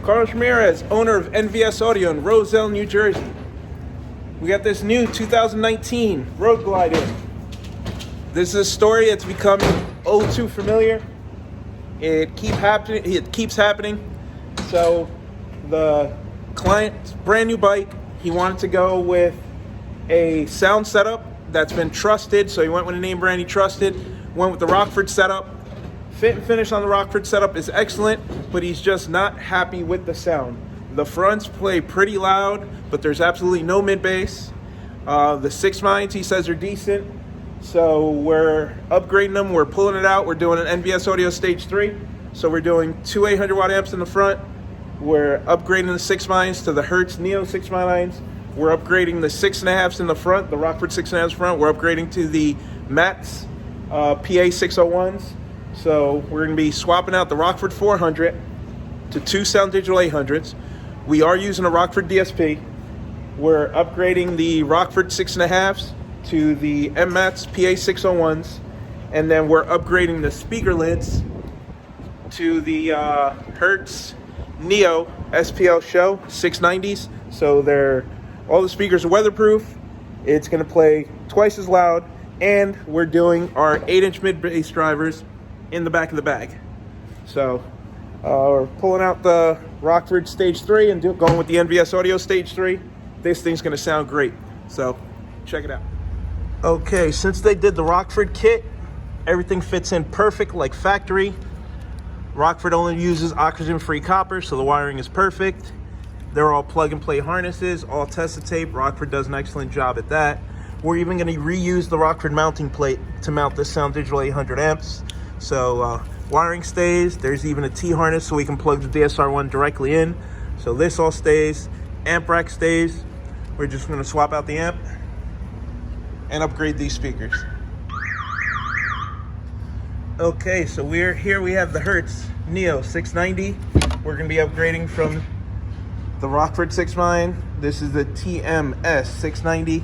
Carlos Ramirez, owner of NVS Audio in Roselle, New Jersey. We got this new 2019 Road Glide in. This is a story that's becoming oh too familiar. It keeps happening. So the client's brand new bike, he wanted to go with a sound setup that's been trusted. So he went with a name brand he trusted, went with the Rockford setup. Fit and finish on the Rockford setup is excellent, but he's just not happy with the sound. The fronts play pretty loud, but there's absolutely no mid bass. The 6 mines he says are decent, so we're upgrading them. We're pulling it out. We're doing an NVS Audio Stage 3. So we're doing 2 800-watt amps in the front. We're upgrading the 6 mines to the Hertz Neo 6 mines. We're upgrading the 6.5s in the front, the Rockford 6.5s front. We're upgrading to the Mmats PA 601s. So we're going to be swapping out the Rockford 400 to 2 Sound Digital 800s. We are using a Rockford DSP. We're upgrading the Rockford 6.5s to the Mmats PA 601s. And then we're upgrading the speaker lids to the Hertz Neo SPL Show 690s. So all the speakers are weatherproof. It's going to play twice as loud. And we're doing our 8-inch mid-bass drivers in the back of the bag. So we're pulling out the Rockford Stage 3 and going with the NVS Audio Stage 3. This thing's gonna sound great. So check it out. Okay, since they did the Rockford kit, everything fits in perfect like factory. Rockford only uses oxygen-free copper, so the wiring is perfect. They're all plug-and-play harnesses, all tested tape. Rockford does an excellent job at that. We're even gonna reuse the Rockford mounting plate to mount this Sound Digital 800 amps. So wiring stays. There's even a T-harness so we can plug the DSR1 directly in. So this all stays. Amp rack stays. We're just going to swap out the amp and upgrade these speakers. Okay, so we have the Hertz Neo 690. We're going to be upgrading from the Rockford 6 mine. This is the TMS 690.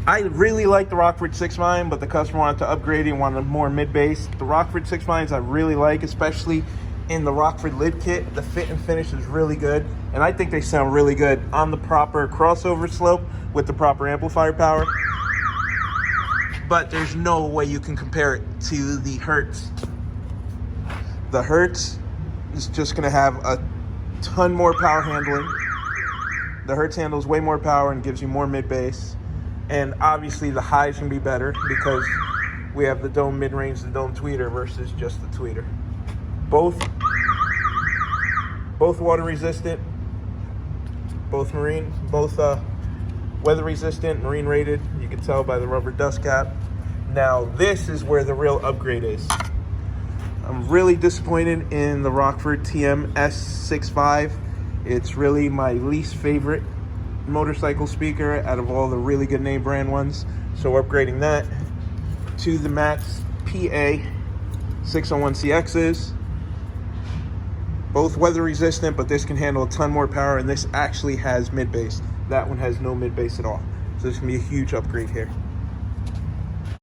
I really like the Rockford 6 mine, but the customer wanted to upgrade and wanted more mid-bass. The Rockford 6 mines I really like, especially in the Rockford lid kit. The fit and finish is really good, and I think they sound really good on the proper crossover slope with the proper amplifier power. But there's no way you can compare it to the Hertz. The Hertz is just going to have a ton more power handling. The Hertz handles way more power and gives you more mid-bass. And obviously the highs can be better because we have the dome mid-range, the dome tweeter versus just the tweeter. Both water resistant, both weather resistant, marine rated. You can tell by the rubber dust cap. Now this is where the real upgrade is. I'm really disappointed in the Rockford TM-S65. It's really my least favorite motorcycle speaker out of all the really good name brand ones. So we're upgrading that to the Mmats PA 601CXs. Both weather resistant, but this can handle a ton more power, and this actually has mid bass. That one has no mid bass at all. So this can be a huge upgrade here.